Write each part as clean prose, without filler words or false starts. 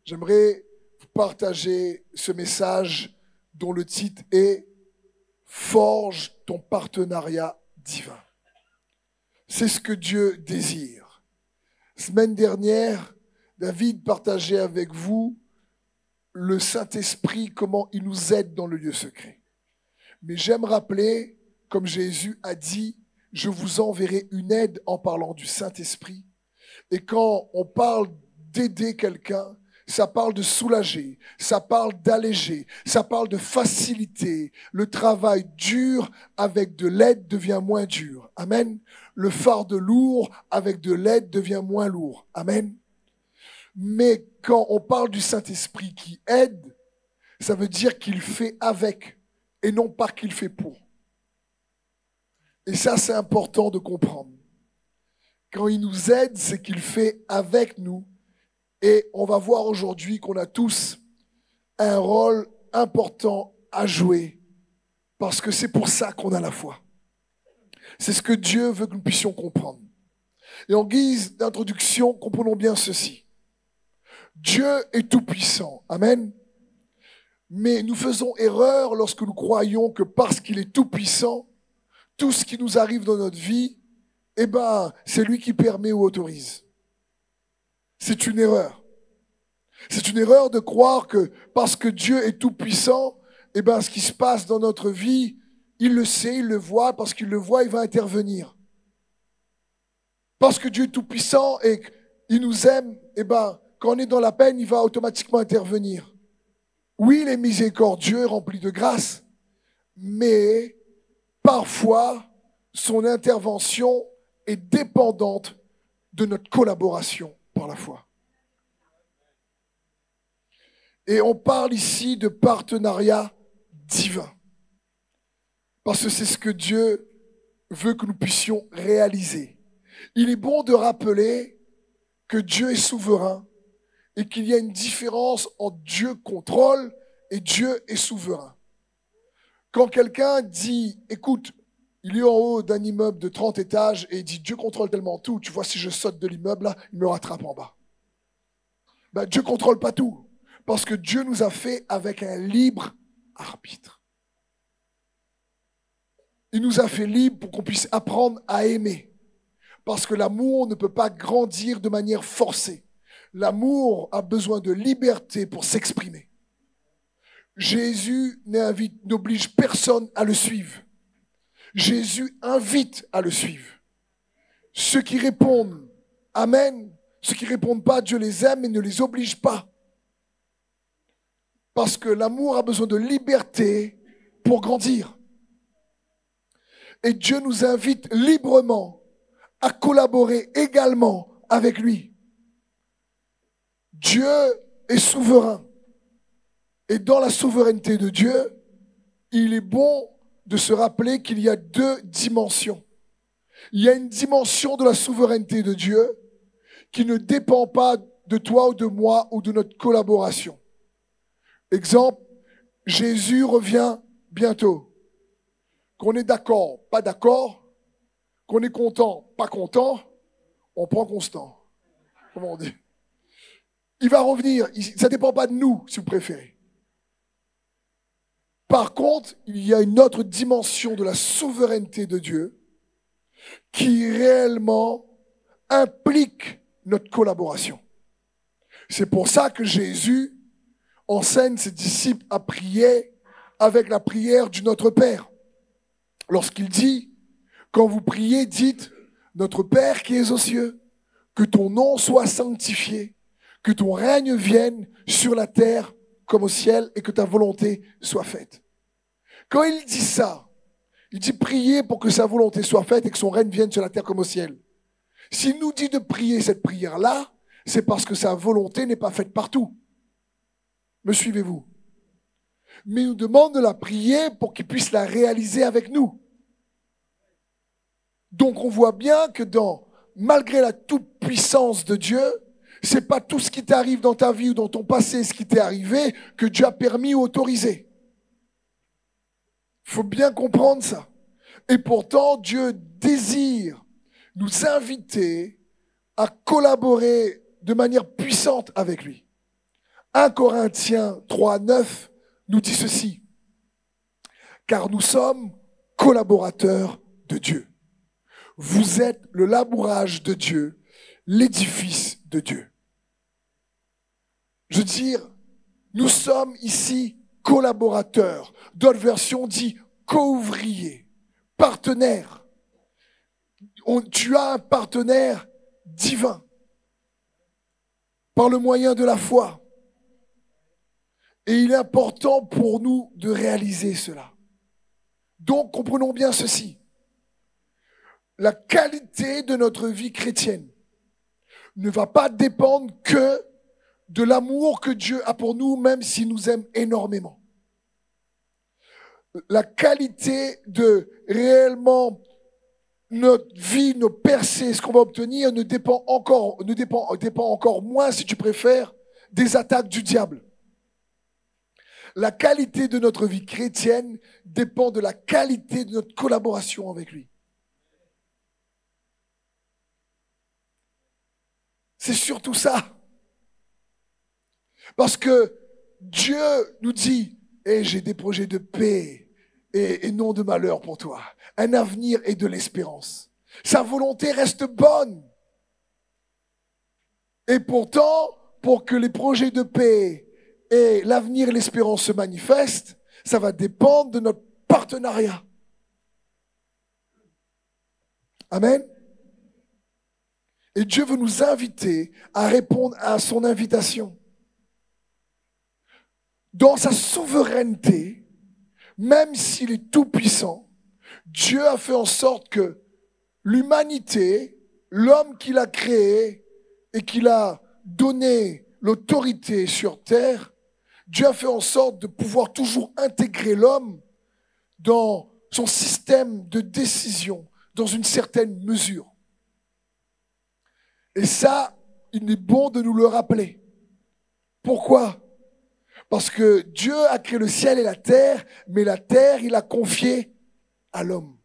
j'aimerais vous partager ce message dont le titre est « Forge ton partenariat divin ». C'est ce que Dieu désire. Semaine dernière, David partageait avec vous le Saint-Esprit, comment il nous aide dans le lieu secret. Mais j'aime rappeler, comme Jésus a dit, je vous enverrai une aide en parlant du Saint-Esprit. Et quand on parle d'aider quelqu'un, ça parle de soulager, ça parle d'alléger, ça parle de faciliter. Le travail dur avec de l'aide devient moins dur. Amen. Le fardeau lourd avec de l'aide devient moins lourd. Amen. Mais quand on parle du Saint-Esprit qui aide, ça veut dire qu'il fait avec et non pas qu'il fait pour. Et ça, c'est important de comprendre. Quand il nous aide, c'est qu'il fait avec nous. Et on va voir aujourd'hui qu'on a tous un rôle important à jouer parce que c'est pour ça qu'on a la foi. C'est ce que Dieu veut que nous puissions comprendre. Et en guise d'introduction, comprenons bien ceci. Dieu est tout-puissant. Amen. Mais nous faisons erreur lorsque nous croyons que parce qu'il est tout-puissant, tout ce qui nous arrive dans notre vie, c'est lui qui permet ou autorise. C'est une erreur. C'est une erreur de croire que parce que Dieu est tout-puissant, ce qui se passe dans notre vie, il le sait, il le voit, parce qu'il le voit, il va intervenir. Parce que Dieu est tout-puissant et qu'il nous aime, quand on est dans la peine, il va automatiquement intervenir. Oui, il est miséricordieux, rempli de grâce, mais parfois, son intervention est dépendante de notre collaboration par la foi. Et on parle ici de partenariat divin. Parce que c'est ce que Dieu veut que nous puissions réaliser. Il est bon de rappeler que Dieu est souverain et qu'il y a une différence entre Dieu contrôle et Dieu est souverain. Quand quelqu'un dit, écoute, il est en haut d'un immeuble de 30 étages et il dit, Dieu contrôle tellement tout, tu vois, si je saute de l'immeuble, là, il me rattrape en bas. Dieu ne contrôle pas tout. Parce que Dieu nous a fait avec un libre arbitre. Il nous a fait libre pour qu'on puisse apprendre à aimer. Parce que l'amour ne peut pas grandir de manière forcée. L'amour a besoin de liberté pour s'exprimer. Jésus n'oblige personne à le suivre. Jésus invite à le suivre. Ceux qui répondent « Amen », ceux qui ne répondent pas, Dieu les aime et ne les oblige pas. Parce que l'amour a besoin de liberté pour grandir. Et Dieu nous invite librement à collaborer également avec lui. Dieu est souverain. Et dans la souveraineté de Dieu, il est bon de se rappeler qu'il y a deux dimensions. Il y a une dimension de la souveraineté de Dieu qui ne dépend pas de toi ou de moi ou de notre collaboration. Exemple, Jésus revient bientôt. Qu'on est d'accord, pas d'accord, qu'on est content, pas content, on prend constant. Comment on dit? Il va revenir, ça ne dépend pas de nous, si vous préférez. Par contre, il y a une autre dimension de la souveraineté de Dieu qui réellement implique notre collaboration. C'est pour ça que Jésus enseigne ses disciples à prier avec la prière du Notre Père. Lorsqu'il dit, quand vous priez, dites, Notre Père qui es aux cieux, que ton nom soit sanctifié, que ton règne vienne sur la terre comme au ciel et que ta volonté soit faite. Quand il dit ça, il dit prier pour que sa volonté soit faite et que son règne vienne sur la terre comme au ciel. S'il nous dit de prier cette prière-là, c'est parce que sa volonté n'est pas faite partout. Me suivez-vous? Mais il nous demande de la prier pour qu'il puisse la réaliser avec nous. Donc on voit bien que malgré la toute-puissance de Dieu, c'est pas tout ce qui t'arrive dans ta vie ou dans ton passé, ce qui t'est arrivé, que Dieu a permis ou autorisé. Il faut bien comprendre ça. Et pourtant, Dieu désire nous inviter à collaborer de manière puissante avec lui. 1 Corinthiens 3, 9 nous dit ceci. Car nous sommes collaborateurs de Dieu. Vous êtes le labourage de Dieu, l'édifice de Dieu. Je veux dire, nous sommes ici collaborateurs. D'autres versions disent co-ouvriers, partenaires. Tu as un partenaire divin par le moyen de la foi. Et il est important pour nous de réaliser cela. Donc, comprenons bien ceci. La qualité de notre vie chrétienne ne va pas dépendre que de l'amour que Dieu a pour nous, même s'il nous aime énormément. La qualité de réellement notre vie, nos percées, ce qu'on va obtenir dépend encore moins, si tu préfères, des attaques du diable. La qualité de notre vie chrétienne dépend de la qualité de notre collaboration avec lui. C'est surtout ça. Parce que Dieu nous dit, j'ai des projets de paix et non de malheur pour toi. Un avenir et de l'espérance. Sa volonté reste bonne. Et pourtant, pour que les projets de paix et l'avenir et l'espérance se manifestent, ça va dépendre de notre partenariat. Amen. Et Dieu veut nous inviter à répondre à son invitation. Dans sa souveraineté, même s'il est tout-puissant, Dieu a fait en sorte que l'humanité, l'homme qu'il a créé et qu'il a donné l'autorité sur terre, Dieu a fait en sorte de pouvoir toujours intégrer l'homme dans son système de décision, dans une certaine mesure. Et ça, il est bon de nous le rappeler. Pourquoi ? Parce que Dieu a créé le ciel et la terre, mais la terre, il a confié à l'homme.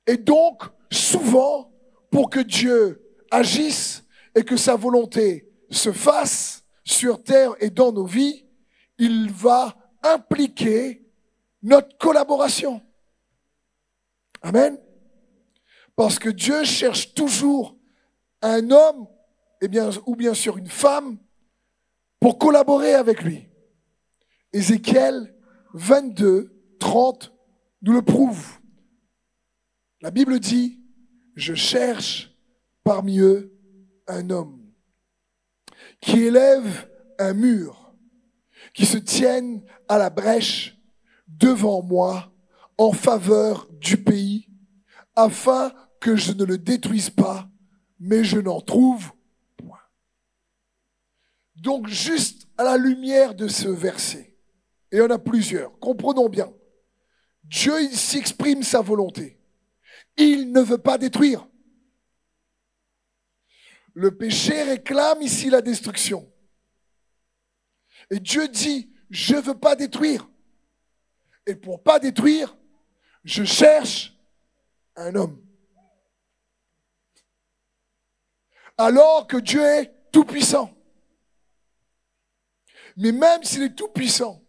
Et donc, souvent, pour que Dieu agisse et que sa volonté se fasse sur terre et dans nos vies, il va impliquer notre collaboration. Amen. Parce que Dieu cherche toujours un homme, ou bien sûr une femme, pour collaborer avec lui. Ézéchiel 22, 30 nous le prouve. La Bible dit, je cherche parmi eux un homme qui élève un mur, qui se tienne à la brèche devant moi en faveur du pays, afin que je ne le détruise pas, mais je n'en trouve point. Donc, juste à la lumière de ce verset, et il y en a plusieurs, comprenons bien, Dieu il s'exprime sa volonté. Il ne veut pas détruire. Le péché réclame ici la destruction. Et Dieu dit, je ne veux pas détruire. Et pour pas détruire, je cherche un homme. Alors que Dieu est tout-puissant. Mais même s'il est tout-puissant,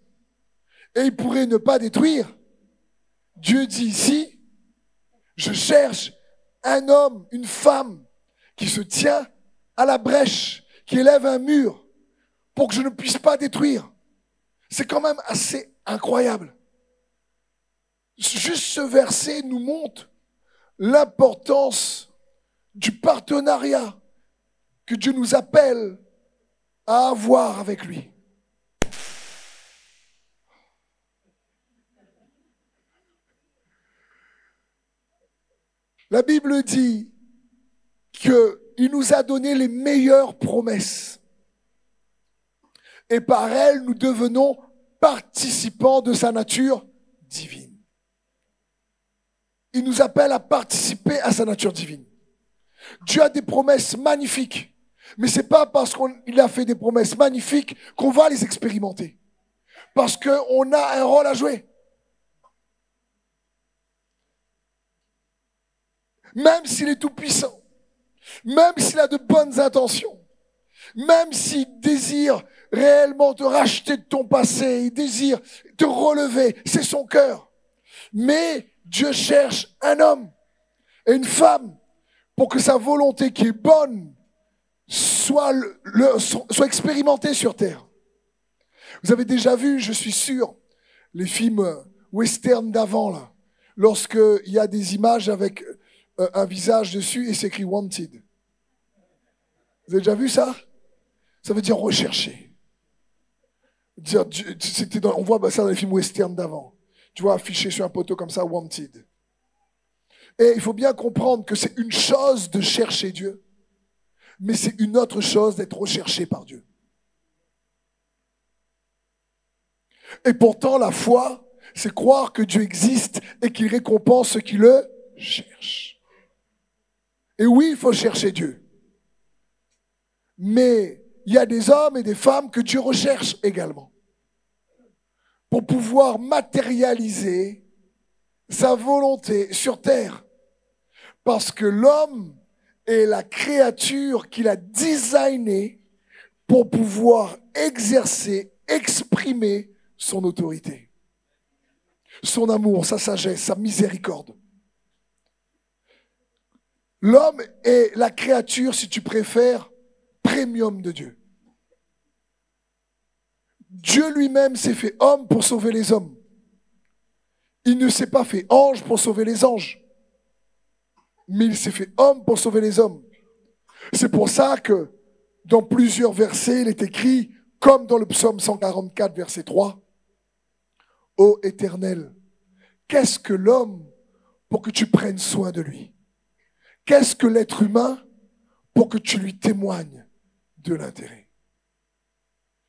et il pourrait ne pas détruire, Dieu dit ici, je cherche un homme, une femme, qui se tient à la brèche, qui élève un mur, pour que je ne puisse pas détruire. C'est quand même assez incroyable. Juste ce verset nous montre l'importance du partenariat que Dieu nous appelle à avoir avec lui. La Bible dit qu'il nous a donné les meilleures promesses. Et par elles, nous devenons participants de sa nature divine. Il nous appelle à participer à sa nature divine. Dieu a des promesses magnifiques. Mais ce n'est pas parce qu'il a fait des promesses magnifiques qu'on va les expérimenter. Parce qu'on a un rôle à jouer. Même s'il est tout puissant, même s'il a de bonnes intentions, même s'il désire réellement te racheter de ton passé, il désire te relever, c'est son cœur. Mais Dieu cherche un homme et une femme pour que sa volonté qui est bonne soit expérimentée sur terre. Vous avez déjà vu, je suis sûr, les films western d'avant, là, lorsqu'il y a des images avec un visage dessus et c'est écrit « Wanted ». Vous avez déjà vu ça? Ça veut dire rechercher. On voit ça dans les films western d'avant. Tu vois, affiché sur un poteau comme ça, « Wanted ». Et il faut bien comprendre que c'est une chose de chercher Dieu, mais c'est une autre chose d'être recherché par Dieu. Et pourtant, la foi, c'est croire que Dieu existe et qu'il récompense ceux qui le cherchent. Et oui, il faut chercher Dieu. Mais il y a des hommes et des femmes que Dieu recherche également pour pouvoir matérialiser sa volonté sur terre. Parce que l'homme est la créature qu'il a designée pour pouvoir exercer, exprimer son autorité, son amour, sa sagesse, sa miséricorde. L'homme est la créature, si tu préfères, premium de Dieu. Dieu lui-même s'est fait homme pour sauver les hommes. Il ne s'est pas fait ange pour sauver les anges, mais il s'est fait homme pour sauver les hommes. C'est pour ça que dans plusieurs versets, il est écrit, comme dans le psaume 144, verset 3, « Ô Éternel, qu'est-ce que l'homme pour que tu prennes soin de lui? Qu'est-ce que l'être humain pour que tu lui témoignes de l'intérêt ?»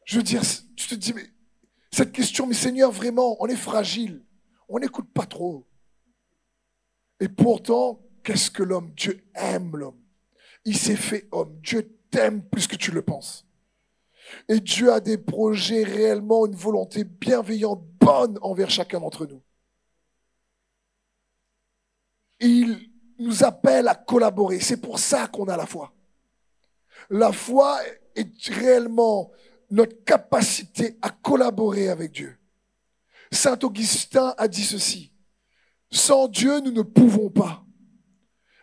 Je veux dire, tu te dis, mais cette question, mais Seigneur, vraiment, on est fragile, on n'écoute pas trop. Et pourtant, qu'est-ce que l'homme? Dieu aime l'homme. Il s'est fait homme. Dieu t'aime plus que tu le penses. Et Dieu a des projets réellement, une volonté bienveillante, bonne envers chacun d'entre nous. Et il nous appelle à collaborer. C'est pour ça qu'on a la foi. La foi est réellement notre capacité à collaborer avec Dieu. Saint Augustin a dit ceci: sans Dieu, nous ne pouvons pas,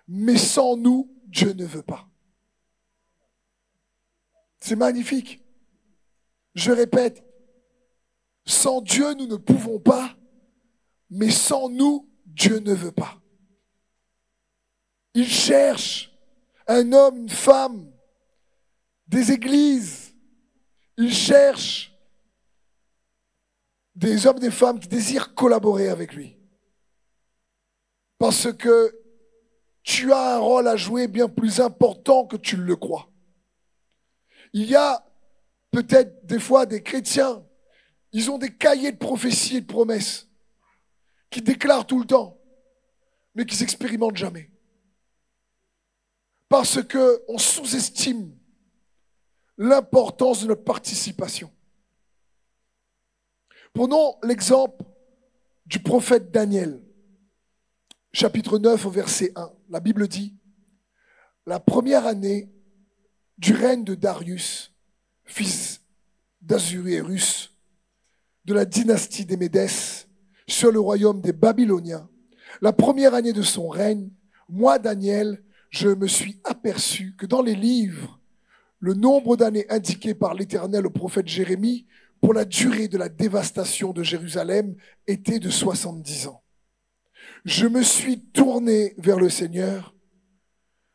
mais sans nous, Dieu ne veut pas. C'est magnifique. Je répète, sans Dieu, nous ne pouvons pas, mais sans nous, Dieu ne veut pas. Il cherche un homme, une femme, des églises. Il cherche des hommes, des femmes qui désirent collaborer avec lui. Parce que tu as un rôle à jouer bien plus important que tu le crois. Il y a peut-être des fois des chrétiens, ils ont des cahiers de prophéties et de promesses qui déclarent tout le temps, mais qui ne s'expérimentent jamais. Parce qu'on sous-estime l'importance de notre participation. Prenons l'exemple du prophète Daniel, chapitre 9 au verset 1. La Bible dit, la première année du règne de Darius, fils d'Ahasuérus, de la dynastie des Médès, sur le royaume des Babyloniens, la première année de son règne, moi, Daniel, je me suis aperçu que dans les livres, le nombre d'années indiquées par l'Éternel au prophète Jérémie pour la durée de la dévastation de Jérusalem était de 70 ans. Je me suis tourné vers le Seigneur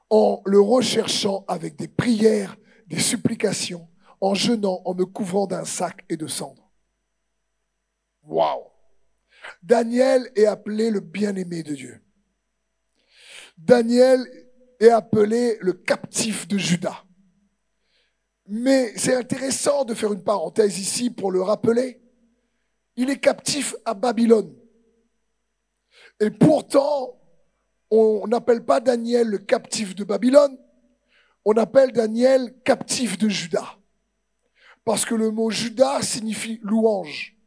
en le recherchant avec des prières, des supplications, en jeûnant, en me couvrant d'un sac et de cendres. Waouh! Daniel est appelé le bien-aimé de Dieu. Daniel est appelé le captif de Juda. Mais c'est intéressant de faire une parenthèse ici pour le rappeler. Il est captif à Babylone. Et pourtant, on n'appelle pas Daniel le captif de Babylone, on appelle Daniel captif de Juda. Parce que le mot Juda signifie louange.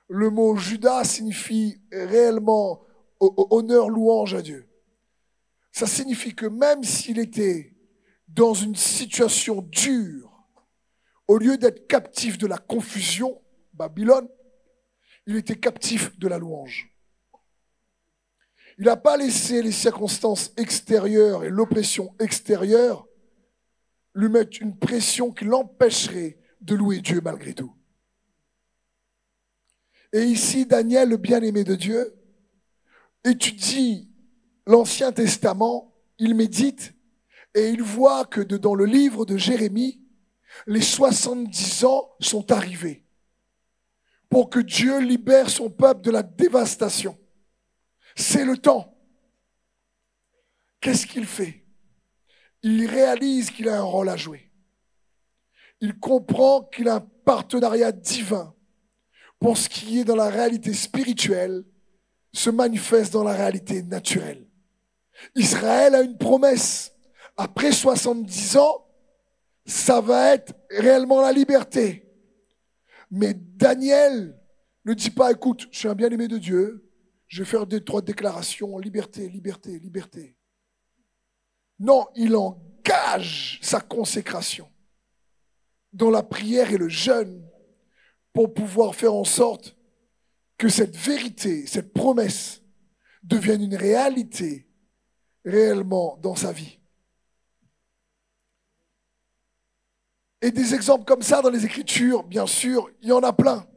Le mot Juda signifie réellement honneur, louange à Dieu. Ça signifie que même s'il était dans une situation dure, au lieu d'être captif de la confusion, Babylone, il était captif de la louange. Il n'a pas laissé les circonstances extérieures et l'oppression extérieure lui mettre une pression qui l'empêcherait de louer Dieu malgré tout. Et ici, Daniel, le bien-aimé de Dieu, étudie l'Ancien Testament, il médite et il voit que dans le livre de Jérémie, les 70 ans sont arrivés pour que Dieu libère son peuple de la dévastation. C'est le temps. Qu'est-ce qu'il fait? Il réalise qu'il a un rôle à jouer. Il comprend qu'il a un partenariat divin pour ce qui est dans la réalité spirituelle se manifeste dans la réalité naturelle. Israël a une promesse. Après 70 ans, ça va être réellement la liberté. Mais Daniel ne dit pas, écoute, je suis un bien-aimé de Dieu, je vais faire 2-3 déclarations, liberté, liberté, liberté. Non, il engage sa consécration dans la prière et le jeûne pour pouvoir faire en sorte que cette vérité, cette promesse devienne une réalité réellement dans sa vie. Et des exemples comme ça dans les Écritures, bien sûr, il y en a plein.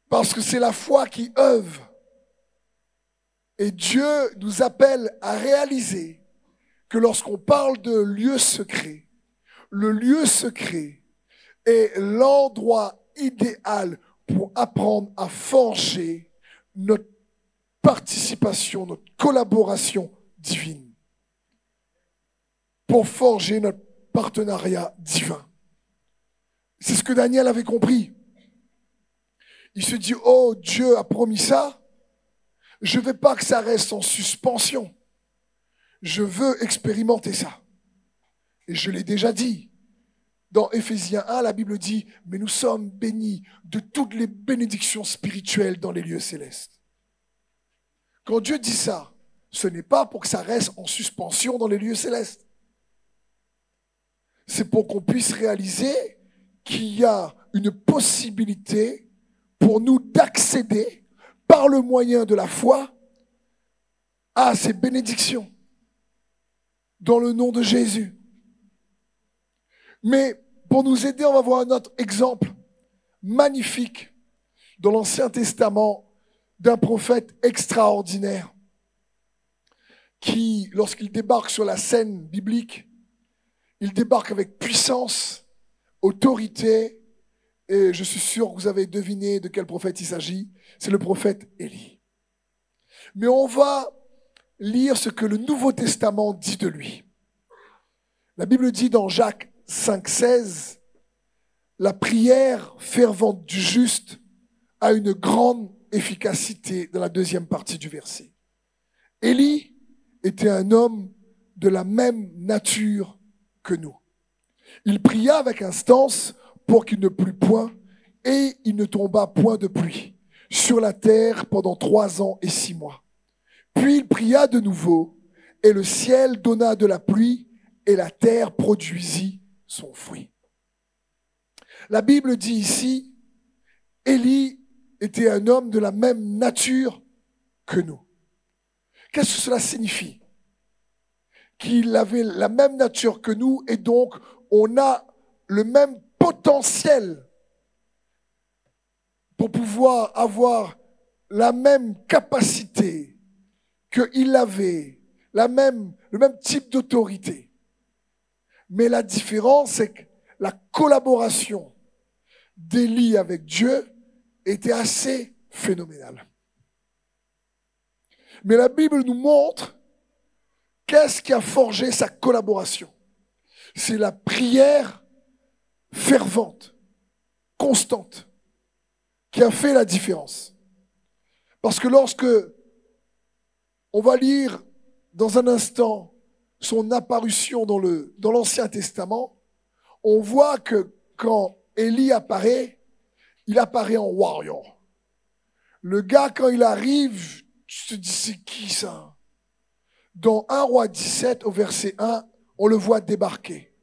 Parce que c'est la foi qui œuvre. Et Dieu nous appelle à réaliser que lorsqu'on parle de lieu secret, le lieu secret est l'endroit idéal pour apprendre à forger notre participation, notre collaboration divine. Pour forger notre partenariat divin. C'est ce que Daniel avait compris. Il se dit, oh, Dieu a promis ça, je ne veux pas que ça reste en suspension. Je veux expérimenter ça. Et je l'ai déjà dit. Dans Éphésiens 1, la Bible dit, mais nous sommes bénis de toutes les bénédictions spirituelles dans les lieux célestes. Quand Dieu dit ça, ce n'est pas pour que ça reste en suspension dans les lieux célestes. C'est pour qu'on puisse réaliser qu'il y a une possibilité pour nous d'accéder par le moyen de la foi à ces bénédictions dans le nom de Jésus. Mais pour nous aider, on va voir un autre exemple magnifique dans l'Ancien Testament d'un prophète extraordinaire qui, lorsqu'il débarque sur la scène biblique, il débarque avec puissance, autorité, et je suis sûr que vous avez deviné de quel prophète il s'agit. C'est le prophète Élie. Mais on va lire ce que le Nouveau Testament dit de lui. La Bible dit dans Jacques 5,16, la prière fervente du juste a une grande efficacité dans la deuxième partie du verset. Élie était un homme de la même nature que nous. Il pria avec instance pour qu'il ne plût point, et il ne tomba point de pluie sur la terre pendant 3 ans et 6 mois. Puis il pria de nouveau, et le ciel donna de la pluie, et la terre produisit son fruit. La Bible dit ici, Élie était un homme de la même nature que nous. Qu'est-ce que cela signifie? Qu'il avait la même nature que nous, et donc on a le même potentiel pour pouvoir avoir la même capacité qu'il avait, le même type d'autorité. Mais la différence, c'est que la collaboration d'Élie avec Dieu était assez phénoménale. Mais la Bible nous montre qu'est-ce qui a forgé sa collaboration. C'est la prière fervente, constante, qui a fait la différence. Parce que lorsque on va lire dans un instant son apparition dans l'Ancien Testament, on voit que quand Élie apparaît, il apparaît en warrior. Le gars, quand il arrive, tu te dis, c'est qui ça? Dans 1 Roi 17, au verset 1, on le voit débarquer.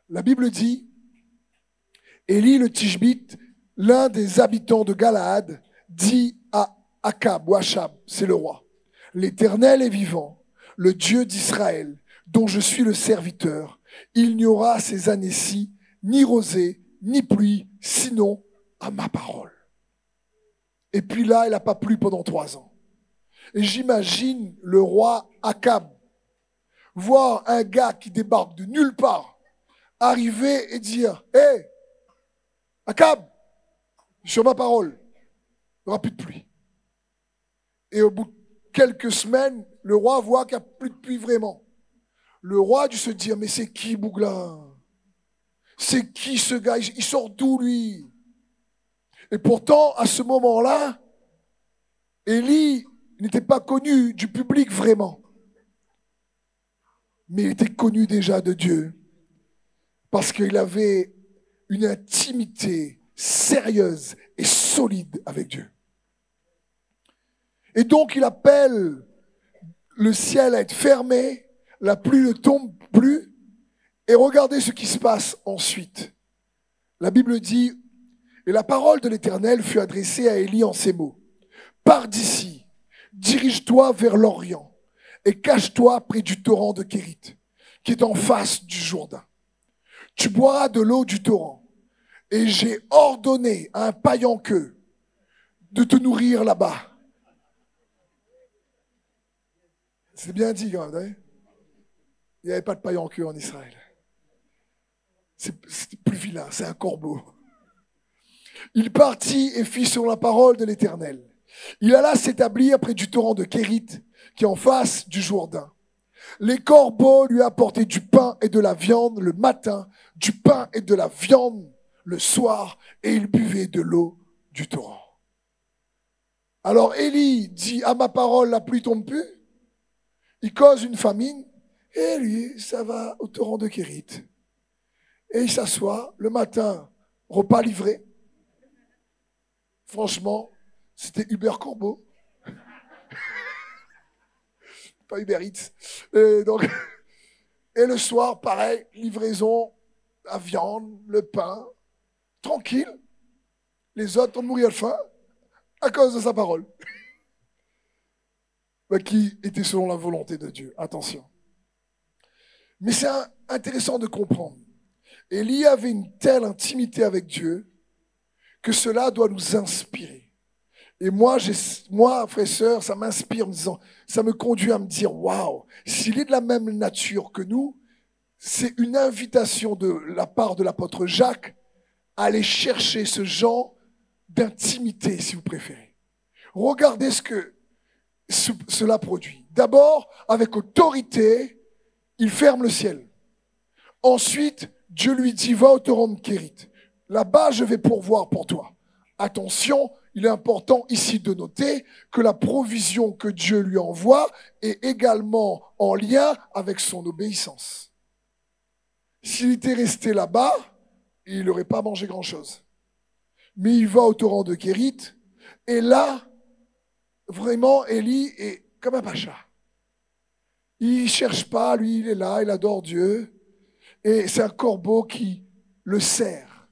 La Bible dit, Élie le Tishbite, l'un des habitants de Galaad, dit à Akab, ou Achab, c'est le roi, l'Éternel est vivant, le Dieu d'Israël, dont je suis le serviteur. Il n'y aura ces années-ci ni rosée, ni pluie, sinon à ma parole. Et puis là, il n'a pas plu pendant 3 ans. Et j'imagine le roi Akab voir un gars qui débarque de nulle part, arriver et dire « Hé, Akab, sur ma parole, il n'y aura plus de pluie. » Et au bout de quelques semaines, le roi voit qu'il n'y a plus de pluie vraiment. Le roi a dû se dire « Mais c'est qui Bouglin? C'est qui ce gars? Il sort d'où lui ?» Et pourtant, à ce moment-là, Élie n'était pas connu du public vraiment. Mais il était connu déjà de Dieu. Parce qu'il avait une intimité sérieuse et solide avec Dieu. Et donc, il appelle le ciel à être fermé, la pluie ne tombe plus. Et regardez ce qui se passe ensuite. La Bible dit, et la parole de l'Éternel fut adressée à Élie en ces mots. Pars d'ici, dirige-toi vers l'Orient et cache-toi près du torrent de Kérit, qui est en face du Jourdain. Tu boiras de l'eau du torrent, et j'ai ordonné à un paille en queue de te nourrir là-bas. C'est bien dit, quand même, hein? Il n'y avait pas de paille en queue en Israël. C'est plus vilain, c'est un corbeau. Il partit et fit selon la parole de l'Éternel. Il alla s'établir près du torrent de Kérit, qui est en face du Jourdain. Les corbeaux lui apportaient du pain et de la viande le matin, du pain et de la viande le soir, et il buvait de l'eau du torrent. Alors Élie dit, à ma parole, la pluie tombe plus. Il cause une famine, et lui, ça va au torrent de Kérit. Et il s'assoit, le matin, repas livré. Franchement, c'était Hubert Corbeau. Pas Uber Eats. Et le soir, pareil, livraison, la viande, le pain, tranquille. Les autres ont mouru à la faim à cause de sa parole. Qui était selon la volonté de Dieu. Attention. Mais c'est intéressant de comprendre. Élie avait une telle intimité avec Dieu que cela doit nous inspirer. Et moi, frère et sœur, ça m'inspire en me disant, ça me conduit à me dire, waouh, s'il est de la même nature que nous, c'est une invitation de la part de l'apôtre Jacques à aller chercher ce genre d'intimité, si vous préférez. Regardez ce que cela produit. D'abord, avec autorité, il ferme le ciel. Ensuite, Dieu lui dit, va au torrent de Kérit. Là-bas, je vais pourvoir pour toi. Attention, il est important ici de noter que la provision que Dieu lui envoie est également en lien avec son obéissance. S'il était resté là-bas, il n'aurait pas mangé grand-chose. Mais il va au torrent de Kérit, et là, vraiment, Élie est comme un pacha. Il ne cherche pas, lui, il est là, il adore Dieu, et c'est un corbeau qui le sert.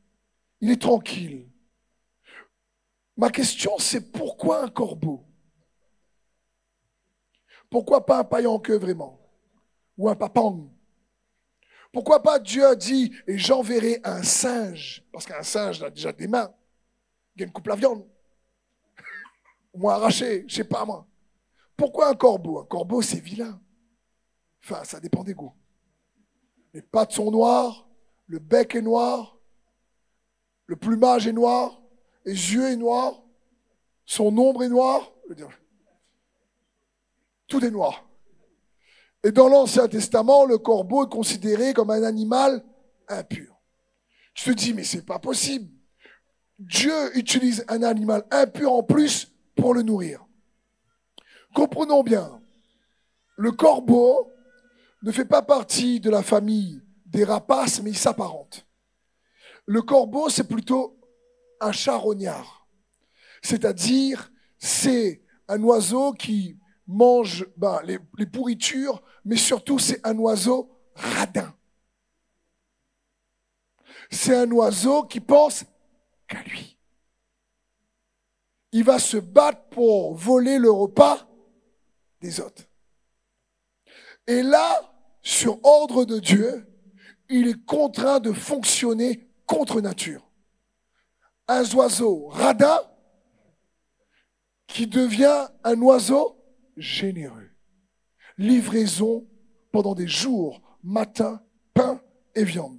Il est tranquille. Ma question, c'est pourquoi un corbeau? Pourquoi pas un paille en queue vraiment? Ou un papang? Pourquoi pas Dieu a dit, et j'enverrai un singe, parce qu'un singe a déjà des mains, il coupe la viande, ou moins arraché, je sais pas moi. Pourquoi un corbeau? Un corbeau, c'est vilain. Enfin, ça dépend des goûts. Les pattes sont noires, le bec est noir, le plumage est noir, les yeux est noir, son ombre est noire, tout est noir. Et dans l'Ancien Testament, le corbeau est considéré comme un animal impur. Tu te dis, mais c'est pas possible. Dieu utilise un animal impur en plus pour le nourrir. Comprenons bien, le corbeau ne fait pas partie de la famille des rapaces, mais il s'apparente. Le corbeau, c'est plutôt un charognard. C'est-à-dire, c'est un oiseau qui mange les pourritures, mais surtout, c'est un oiseau radin. C'est un oiseau qui pense qu'à lui. Il va se battre pour voler le repas des autres. Et là, sur ordre de Dieu, il est contraint de fonctionner contre nature. Un oiseau radin qui devient un oiseau généreux. Livraison pendant des jours, matin, pain et viande.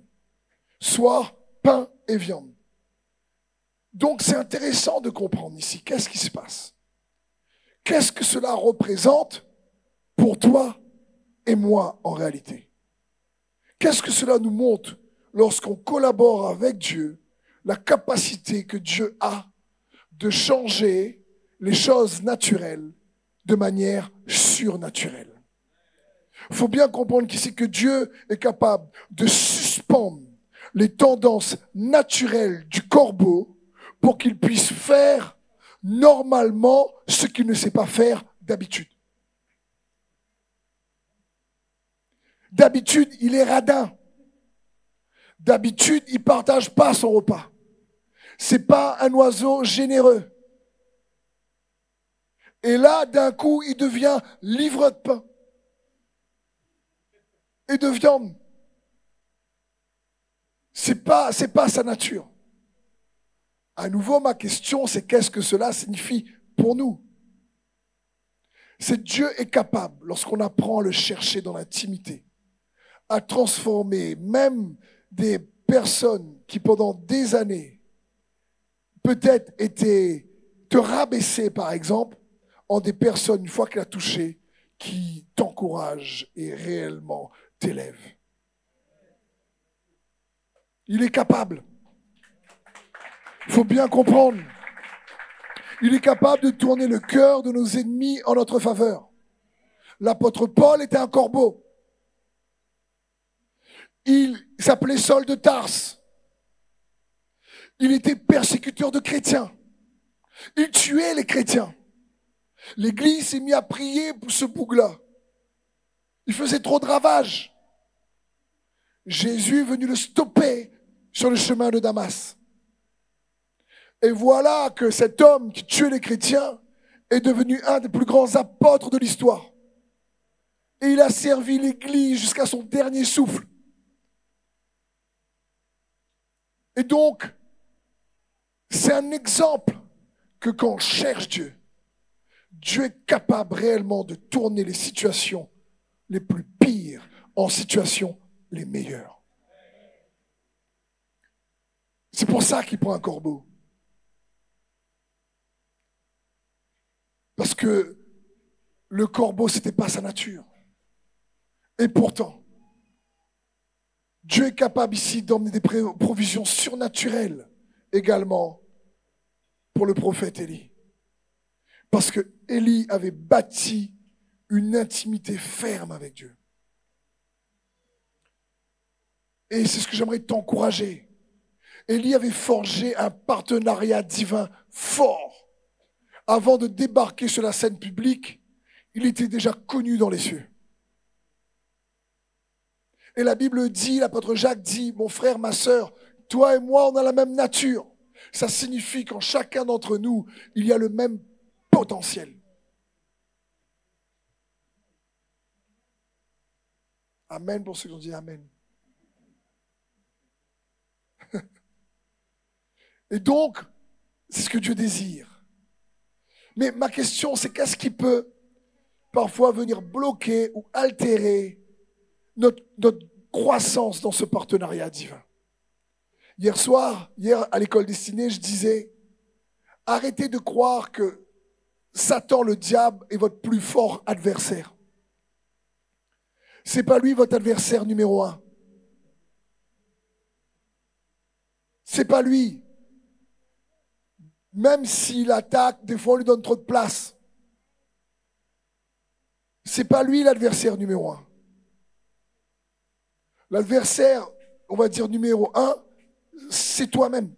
Soir, pain et viande. Donc c'est intéressant de comprendre ici, qu'est-ce qui se passe? Qu'est-ce que cela représente pour toi et moi en réalité? Qu'est-ce que cela nous montre lorsqu'on collabore avec Dieu, la capacité que Dieu a de changer les choses naturelles de manière surnaturelle? Il faut bien comprendre qu'ici que Dieu est capable de suspendre les tendances naturelles du corbeau pour qu'il puisse faire normalement ce qu'il ne sait pas faire d'habitude. D'habitude, il est radin. D'habitude, il ne partage pas son repas. C'est pas un oiseau généreux. Et là, d'un coup, il devient livreur de pain et de viande. C'est pas sa nature. À nouveau, ma question, c'est qu'est-ce que cela signifie pour nous? C'est Dieu est capable, lorsqu'on apprend à le chercher dans l'intimité, à transformer même des personnes qui pendant des années peut-être étaient te rabaisser par exemple, en des personnes, une fois qu'il a touché, qui t'encouragent et réellement t'élèvent. Il est capable. Il faut bien comprendre. Il est capable de tourner le cœur de nos ennemis en notre faveur. L'apôtre Paul était un corbeau. Il s'appelait Saul de Tarse. Il était persécuteur de chrétiens. Il tuait les chrétiens. L'Église s'est mise à prier pour ce bougre-là. Il faisait trop de ravages. Jésus est venu le stopper sur le chemin de Damas. Et voilà que cet homme qui tuait les chrétiens est devenu un des plus grands apôtres de l'histoire. Et il a servi l'Église jusqu'à son dernier souffle. Et donc, c'est un exemple que quand on cherche Dieu, Dieu est capable réellement de tourner les situations les plus pires en situations les meilleures. C'est pour ça qu'il prend un corbeau. Parce que le corbeau, ce n'était pas sa nature. Et pourtant, Dieu est capable ici d'emmener des provisions surnaturelles également pour le prophète Élie. Parce que Élie avait bâti une intimité ferme avec Dieu. Et c'est ce que j'aimerais t'encourager. Élie avait forgé un partenariat divin fort. Avant de débarquer sur la scène publique, il était déjà connu dans les cieux. Et la Bible dit, l'apôtre Jacques dit, mon frère, ma sœur, toi et moi, on a la même nature. Ça signifie qu'en chacun d'entre nous, il y a le même potentiel. Amen pour ceux qui ont dit Amen. Et donc, c'est ce que Dieu désire. Mais ma question, c'est qu'est-ce qui peut parfois venir bloquer ou altérer notre croissance dans ce partenariat divin? Hier à l'école destinée, je disais, arrêtez de croire que Satan, le diable, est votre plus fort adversaire. C'est pas lui votre adversaire numéro 1. C'est pas lui. Même s'il attaque, des fois on lui donne trop de place. C'est pas lui l'adversaire numéro 1. L'adversaire, on va dire numéro 1, c'est toi-même.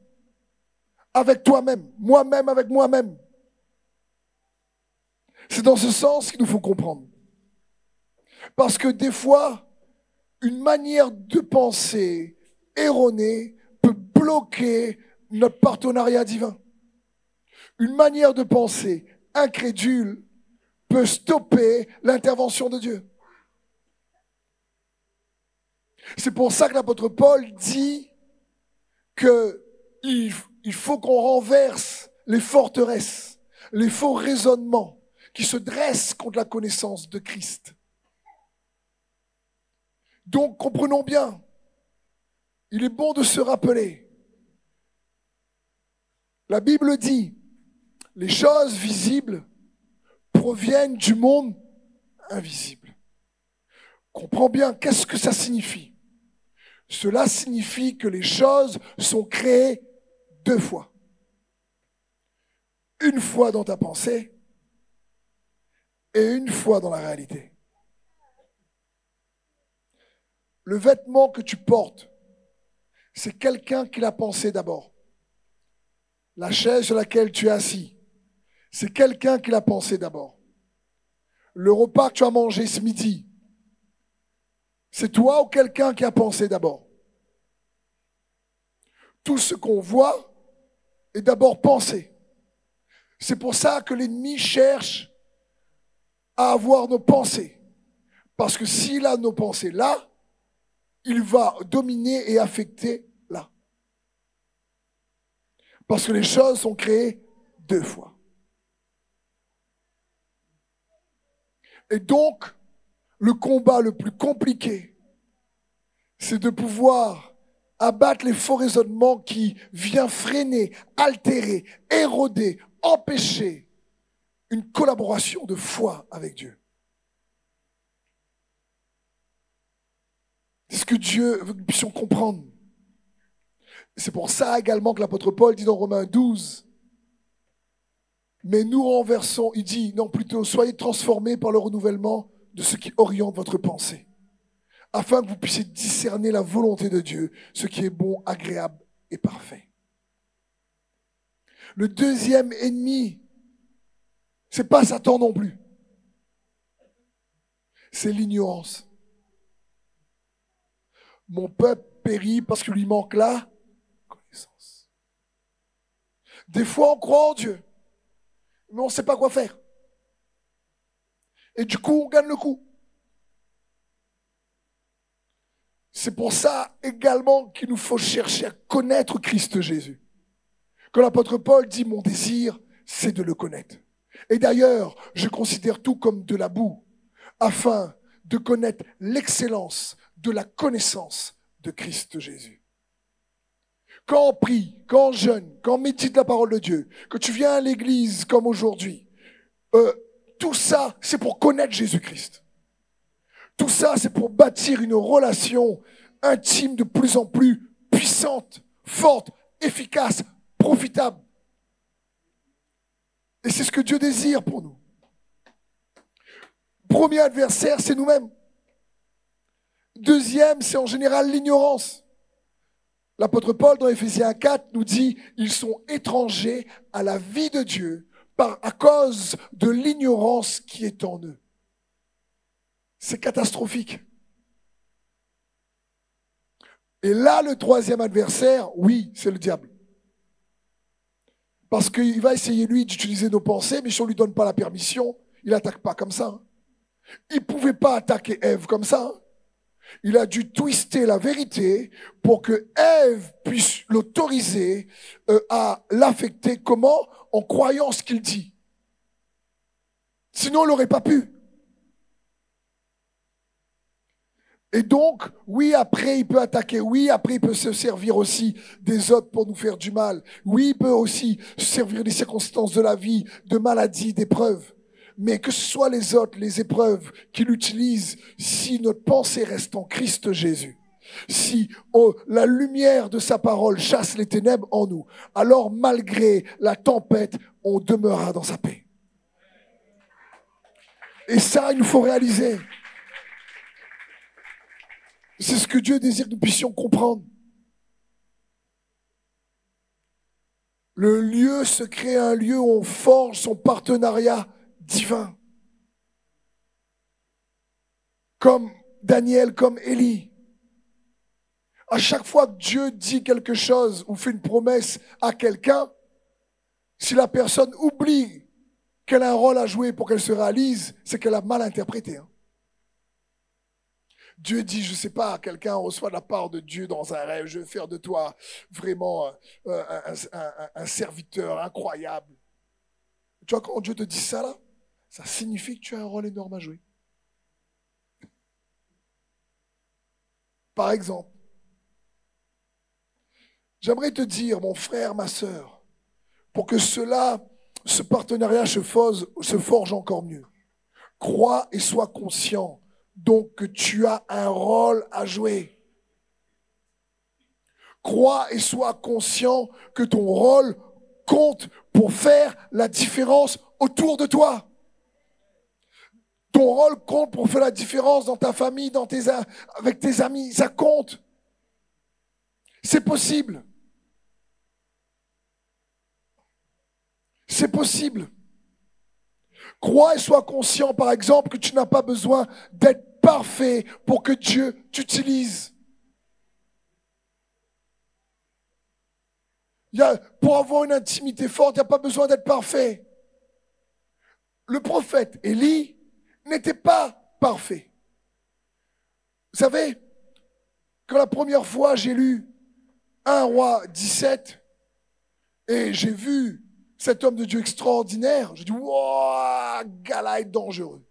Avec toi-même. Moi-même avec moi-même. C'est dans ce sens qu'il nous faut comprendre. Parce que des fois, une manière de penser erronée peut bloquer notre partenariat divin. Une manière de penser incrédule peut stopper l'intervention de Dieu. C'est pour ça que l'apôtre Paul dit qu'il faut qu'on renverse les forteresses, les faux raisonnements qui se dressent contre la connaissance de Christ. Donc, comprenons bien, il est bon de se rappeler. La Bible dit, les choses visibles proviennent du monde invisible. Comprends bien, qu'est-ce que ça signifie? Cela signifie que les choses sont créées deux fois. Une fois dans ta pensée et une fois dans la réalité. Le vêtement que tu portes, c'est quelqu'un qui l'a pensé d'abord. La chaise sur laquelle tu es assis, c'est quelqu'un qui l'a pensé d'abord. Le repas que tu as mangé ce midi, c'est toi ou quelqu'un qui a pensé d'abord. Tout ce qu'on voit est d'abord pensé. C'est pour ça que l'ennemi cherche à avoir nos pensées. Parce que s'il a nos pensées là, il va dominer et affecter là. Parce que les choses sont créées deux fois. Et donc, le combat le plus compliqué, c'est de pouvoir abattre les faux raisonnements qui viennent freiner, altérer, éroder, empêcher une collaboration de foi avec Dieu. C'est ce que Dieu veut que nous puissions comprendre. C'est pour ça également que l'apôtre Paul dit dans Romains 12, mais nous renversons, il dit, non plutôt, soyez transformés par le renouvellement de ce qui oriente votre pensée, afin que vous puissiez discerner la volonté de Dieu, ce qui est bon, agréable et parfait. Le deuxième ennemi, c'est pas Satan non plus. C'est l'ignorance. Mon peuple périt parce qu'il lui manque la connaissance. Des fois, on croit en Dieu, mais on ne sait pas quoi faire. Et du coup, on gagne le coup. C'est pour ça également qu'il nous faut chercher à connaître Christ Jésus. Quand l'apôtre Paul dit « Mon désir, c'est de le connaître ». Et d'ailleurs, je considère tout comme de la boue, afin de connaître l'excellence de la connaissance de Christ Jésus. Quand on prie, quand on jeûne, quand on médite la parole de Dieu, que tu viens à l'église comme aujourd'hui, tout ça, c'est pour connaître Jésus-Christ. Tout ça, c'est pour bâtir une relation intime de plus en plus puissante, forte, efficace, profitable. Et c'est ce que Dieu désire pour nous. Premier adversaire, c'est nous-mêmes. Deuxième, c'est en général l'ignorance. L'apôtre Paul, dans Éphésiens 4, nous dit « Ils sont étrangers à la vie de Dieu à cause de l'ignorance qui est en eux. » C'est catastrophique. Et là, le troisième adversaire, oui, c'est le diable. Parce qu'il va essayer, lui, d'utiliser nos pensées, mais si on ne lui donne pas la permission, il n'attaque pas comme ça. Il ne pouvait pas attaquer Ève comme ça. Il a dû twister la vérité pour que Ève puisse l'autoriser à l'affecter. Comment? En croyant ce qu'il dit. Sinon, il n'aurait pas pu. Et donc, oui, après, il peut attaquer. Oui, après, il peut se servir aussi des autres pour nous faire du mal. Oui, il peut aussi se servir des circonstances de la vie, de maladies, d'épreuves. Mais que ce soit les autres, les épreuves qu'il utilise, si notre pensée reste en Christ Jésus, si la lumière de sa parole chasse les ténèbres en nous, alors malgré la tempête, on demeurera dans sa paix. Et ça, il nous faut réaliser. C'est ce que Dieu désire que nous puissions comprendre. Le lieu se crée un lieu où on forge son partenariat divin. Comme Daniel, comme Élie. À chaque fois que Dieu dit quelque chose ou fait une promesse à quelqu'un, si la personne oublie qu'elle a un rôle à jouer pour qu'elle se réalise, c'est qu'elle a mal interprété. Dieu dit, je ne sais pas, quelqu'un reçoit de la part de Dieu dans un rêve, je vais faire de toi vraiment un serviteur incroyable. Tu vois, quand Dieu te dit ça, là, ça signifie que tu as un rôle énorme à jouer. Par exemple, j'aimerais te dire, mon frère, ma sœur, pour que ce partenariat se forge encore mieux. Crois et sois conscient donc que tu as un rôle à jouer. Crois et sois conscient que ton rôle compte pour faire la différence autour de toi. Ton rôle compte pour faire la différence dans ta famille, avec tes amis. Ça compte. C'est possible. C'est possible. Crois et sois conscient, par exemple, que tu n'as pas besoin d'être parfait pour que Dieu t'utilise. Pour avoir une intimité forte, il n'y a pas besoin d'être parfait. Le prophète Élie n'était pas parfait. Vous savez, quand la première fois j'ai lu 1 Roi 17 et j'ai vu cet homme de Dieu extraordinaire, j'ai dit, wow, gars-là est dangereux.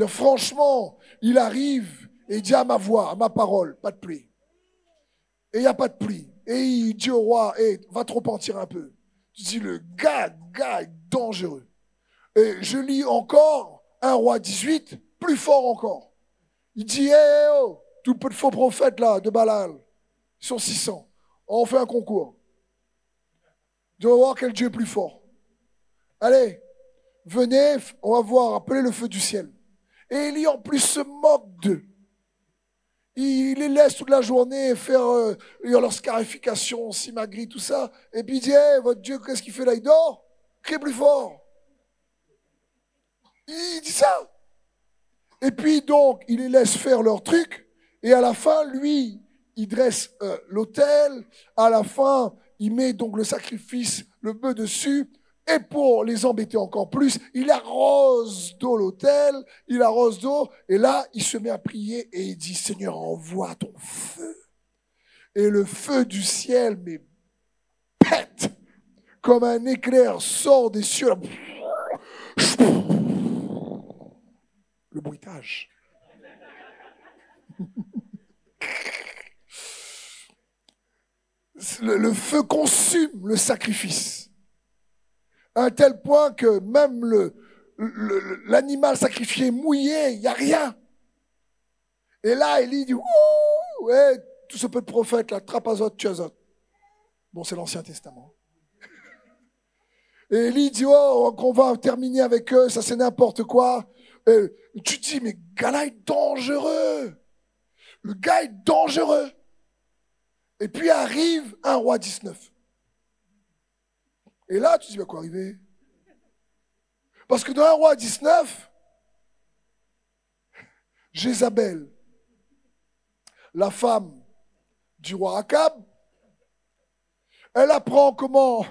Franchement, il arrive et il dit à ma voix, à ma parole, pas de pluie. Et il n'y a pas de pluie. Et il dit au roi, hey, va te repentir un peu. Je dis, le gars est dangereux. Et je lis encore 1 Roi 18, plus fort encore. Il dit, hey, oh, tout peu de faux prophètes là, de Balal, ils sont 600. On fait un concours. On va voir quel Dieu est plus fort. Allez, venez, on va voir, appelez le feu du ciel. Et Élie en plus se moque d'eux. Il les laisse toute la journée faire leur scarification, simagri, tout ça. Et puis il dit, hey, votre Dieu, qu'est-ce qu'il fait là? Il dort. Criez plus fort. Il dit ça. Et puis donc, il les laisse faire leur truc. Et à la fin, lui, il dresse l'autel. À la fin, il met donc le sacrifice, le bœuf dessus. Et pour les embêter encore plus, il arrose d'eau l'autel, il arrose d'eau, et là, il se met à prier et il dit, Seigneur, envoie ton feu. Et le feu du ciel, mais pète, comme un éclair sort des cieux. Le bruitage. Le feu consume le sacrifice. À un tel point que même l'animal sacrifié mouillé, il n'y a rien. Et là, Élie dit, ouh, ouais, tout ce peu de prophètes, là, trapazot, tuazot. Bon, c'est l'Ancien Testament. Et Élie dit, oh, qu'on va terminer avec eux, ça c'est n'importe quoi. Et tu te dis, mais le gars-là est dangereux. Le gars est dangereux. Et puis arrive 1 Roi 19. Et là, tu te dis, va quoi arriver? Parce que dans 1 Roi 19, Jézabel, la femme du roi Akab, elle apprend comment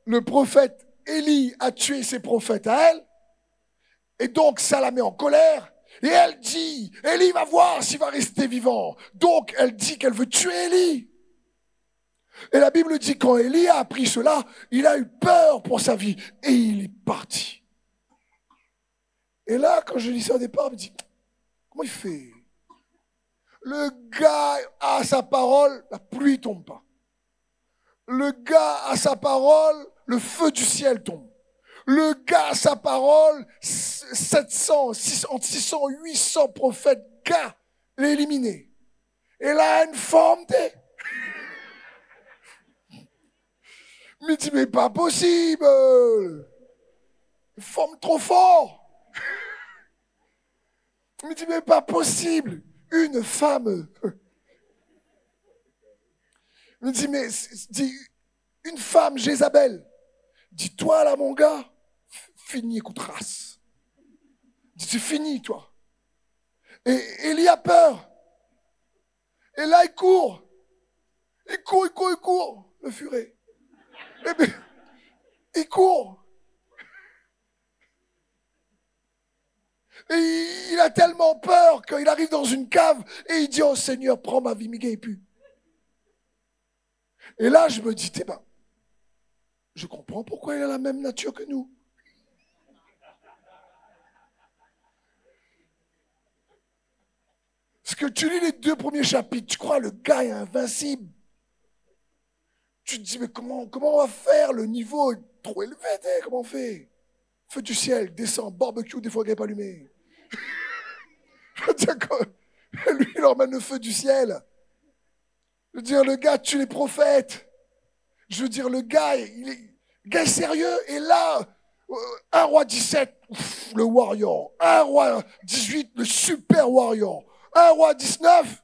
le prophète Élie a tué ses prophètes à elle. Et donc, ça la met en colère. Et elle dit, Élie va voir s'il va rester vivant. Donc, elle dit qu'elle veut tuer Élie. Et la Bible dit, quand Élie a appris cela, il a eu peur pour sa vie. Et il est parti. Et là, quand je lis ça au départ, je me dis, comment il fait? Le gars a sa parole, la pluie tombe pas. Le gars a sa parole, le feu du ciel tombe. Le gars a sa parole, 700, 600, 800 prophètes, gars, l'éliminer. Et là, une forme de... Mais il dit, mais pas possible. Une forme trop fort. Il me dit, mais pas possible. Une femme. Il me dit, mais une femme, Jézabel. Dis-toi là, mon gars, fini, écoute, race. Dis, c'est fini, toi. Et il y a peur. Et là, il court. Il court, le furet. Eh bien, il court. Et il a tellement peur qu'il arrive dans une cave et il dit, oh Seigneur, prends ma vie, Miguel, et puis. Et là, je me dis, je comprends pourquoi il a la même nature que nous. Parce que tu lis les 2 premiers chapitres, tu crois le gars est invincible. Tu te dis, mais comment on va faire? Le niveau est trop élevé, comment on fait? Feu du ciel, descend, barbecue, des fois qu'il n'est pas allumé. Lui, il emmène le feu du ciel. Je veux dire, le gars tue les prophètes. Je veux dire, le gars est sérieux. Et là, 1 roi 17, le warrior. 1 roi 18, le super warrior. 1 roi 19.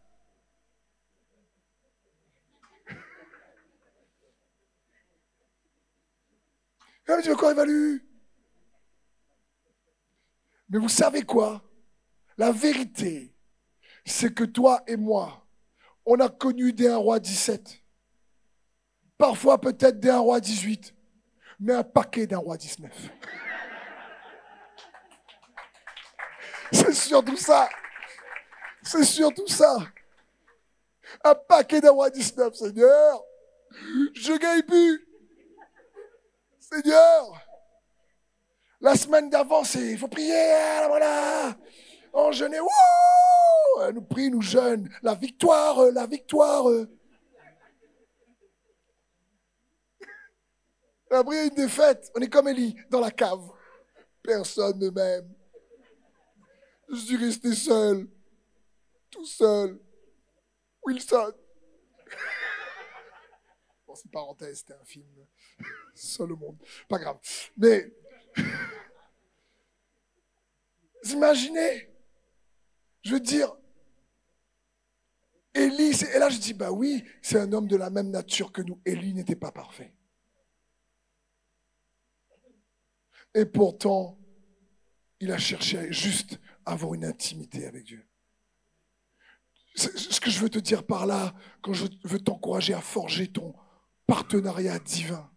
Ah, mais tu veux qu'on évalue? Mais vous savez quoi? La vérité, c'est que toi et moi, on a connu des 1 roi 17. Parfois peut-être des 1 roi 18. Mais un paquet d'1 roi 19. C'est surtout ça. C'est surtout ça. Un paquet d'1 roi 19, Seigneur. Je gagne plus. Seigneur. La semaine d'avant, il faut prier, voilà. En jeûner, wouh. Nous prions, nous jeûnent. La victoire, la victoire. Après une défaite, on est comme Élie, dans la cave. Personne ne m'aime. Je suis resté seul. Tout seul. Wilson. Bon, c'est une parenthèse, c'était un film. Seul au monde. Pas grave. Mais, vous imaginez? Je veux dire, Élie, et là je dis, bah oui, c'est un homme de la même nature que nous. Élie n'était pas parfait. Et pourtant, il a cherché à juste avoir une intimité avec Dieu. Ce que je veux te dire par là, quand je veux t'encourager à forger ton partenariat divin,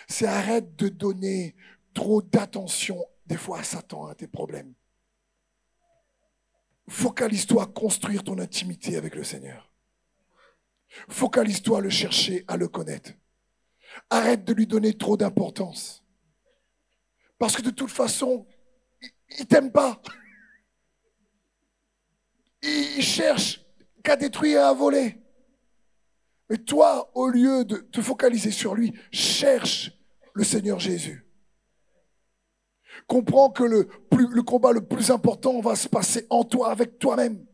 c'est arrête de donner trop d'attention des fois à Satan, à tes problèmes. Focalise-toi à construire ton intimité avec le Seigneur. Focalise-toi à le chercher, à le connaître. Arrête de lui donner trop d'importance. Parce que de toute façon, il ne t'aime pas. Il cherche qu'à détruire et à voler. Mais toi, au lieu de te focaliser sur lui, cherche le Seigneur Jésus. Comprends que le combat le plus important va se passer en toi, avec toi-même.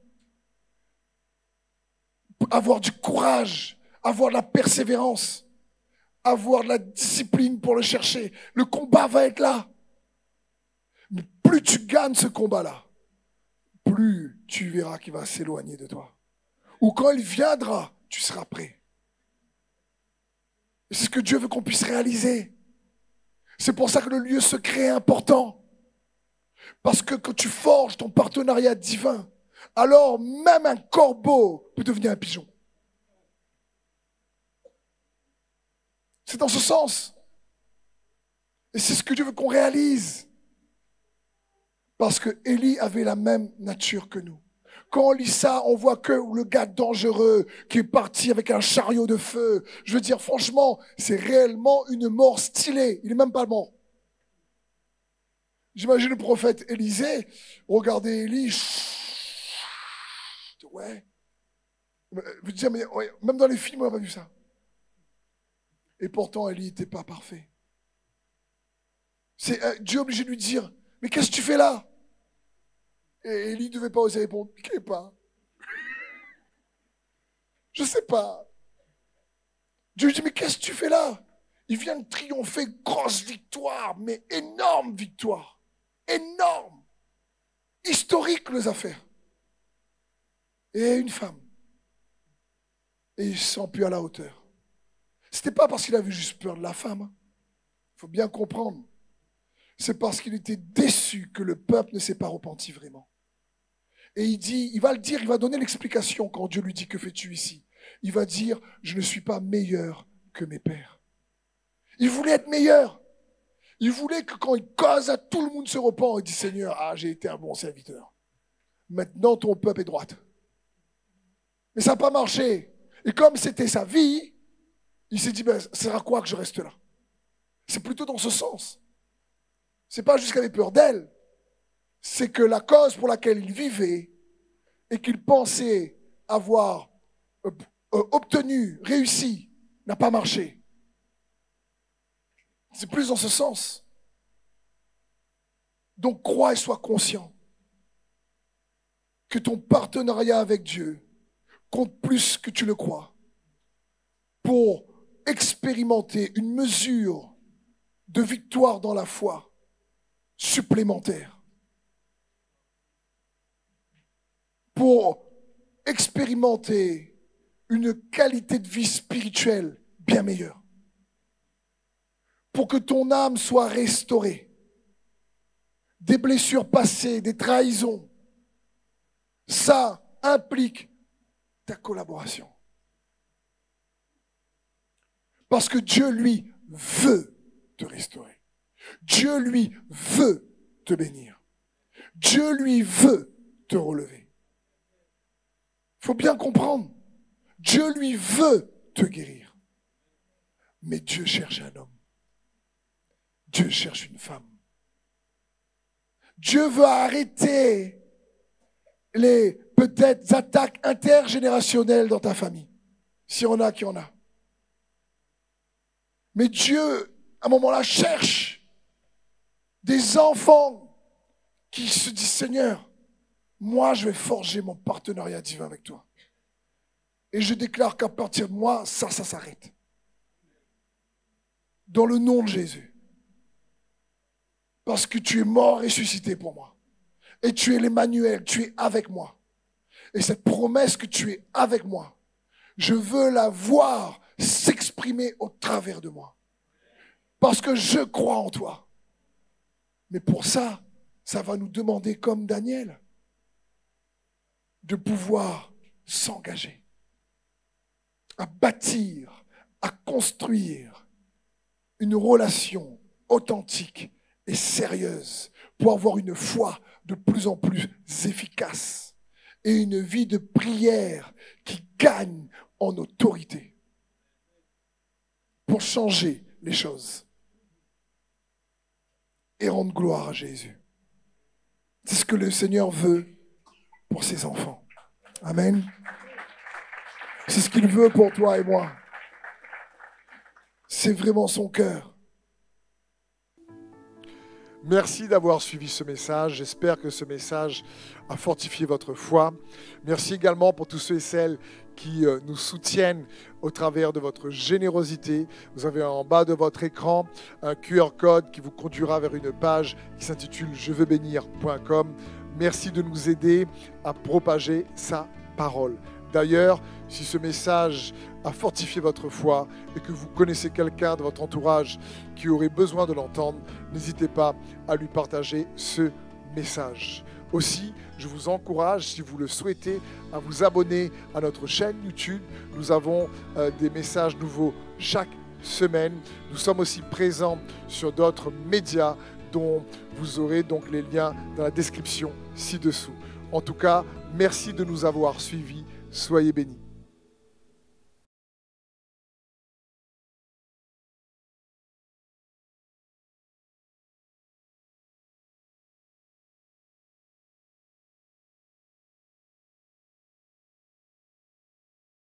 Avoir du courage, avoir de la persévérance, avoir de la discipline pour le chercher. Le combat va être là. Mais plus tu gagnes ce combat-là, plus tu verras qu'il va s'éloigner de toi. Ou quand il viendra, tu seras prêt. Et c'est ce que Dieu veut qu'on puisse réaliser. C'est pour ça que le lieu secret est important. Parce que quand tu forges ton partenariat divin, alors même un corbeau peut devenir un pigeon. C'est dans ce sens. Et c'est ce que Dieu veut qu'on réalise. Parce que Élie avait la même nature que nous. Quand on lit ça, on voit que le gars dangereux qui est parti avec un chariot de feu. Je veux dire, franchement, c'est réellement une mort stylée. Il n'est même pas mort. J'imagine le prophète Élisée. Regardez Élie. Ouais. Je veux dire, mais même dans les films, on n'a pas vu ça. Et pourtant, Élie n'était pas parfait. C'est Dieu obligé de lui dire, mais qu'est-ce que tu fais là? Et Élie ne devait pas oser répondre. Je ne sais pas. Je ne sais pas. Dieu lui dit, mais qu'est-ce que tu fais là? Il vient de triompher, grosse victoire, mais énorme victoire. Énorme. Historique, les affaires. Et une femme. Et il ne se sent plus à la hauteur. Ce n'était pas parce qu'il avait juste peur de la femme. Il faut bien comprendre. C'est parce qu'il était déçu que le peuple ne s'est pas repenti vraiment. Et il va le dire, il va donner l'explication quand Dieu lui dit, que fais-tu ici? il va dire, je ne suis pas meilleur que mes pères. Il voulait être meilleur. Il voulait que quand il cause à tout le monde se repent, il dit, Seigneur, j'ai été un bon serviteur. Maintenant, ton peuple est droite. Mais ça n'a pas marché. Et comme c'était sa vie, il s'est dit, ça sert à quoi que je reste là? C'est plutôt dans ce sens. C'est pas juste qu'il avait peur d'elle. C'est que la cause pour laquelle il vivait et qu'il pensait avoir obtenu, réussi, n'a pas marché. C'est plus dans ce sens. Donc crois et sois conscient que ton partenariat avec Dieu compte plus que tu le crois pour expérimenter une mesure de victoire dans la foi supplémentaire. Pour expérimenter une qualité de vie spirituelle bien meilleure. Pour que ton âme soit restaurée. Des blessures passées, des trahisons. Ça implique ta collaboration. Parce que Dieu, lui, veut te restaurer. Dieu, lui, veut te bénir. Dieu, lui, veut te relever. Il faut bien comprendre. Dieu, lui, veut te guérir. Mais Dieu cherche un homme. Dieu cherche une femme. Dieu veut arrêter les peut-être attaques intergénérationnelles dans ta famille. S'il y en a, qu'il y en a. Mais Dieu, à un moment-là, cherche des enfants qui se disent, Seigneur, moi, je vais forger mon partenariat divin avec toi. Et je déclare qu'à partir de moi, ça s'arrête. Dans le nom de Jésus. Parce que tu es mort, ressuscité pour moi. Et tu es l'Emmanuel, tu es avec moi. Et cette promesse que tu es avec moi, je veux la voir s'exprimer au travers de moi. Parce que je crois en toi. Mais pour ça, ça va nous demander, comme Daniel, de pouvoir s'engager, à bâtir, à construire une relation authentique et sérieuse pour avoir une foi de plus en plus efficace et une vie de prière qui gagne en autorité pour changer les choses et rendre gloire à Jésus. C'est ce que le Seigneur veut pour ses enfants. Amen. C'est ce qu'il veut pour toi et moi. C'est vraiment son cœur. Merci d'avoir suivi ce message. J'espère que ce message a fortifié votre foi. Merci également pour tous ceux et celles qui nous soutiennent au travers de votre générosité. Vous avez en bas de votre écran un QR code qui vous conduira vers une page qui s'intitule jeveusbénir.com. Merci de nous aider à propager sa parole. D'ailleurs, si ce message a fortifié votre foi et que vous connaissez quelqu'un de votre entourage qui aurait besoin de l'entendre, n'hésitez pas à lui partager ce message. Aussi, je vous encourage, si vous le souhaitez, à vous abonner à notre chaîne YouTube. Nous avons des messages nouveaux chaque semaine. Nous sommes aussi présents sur d'autres médias dont vous aurez donc les liens dans la description ci-dessous. En tout cas, merci de nous avoir suivis. Soyez bénis.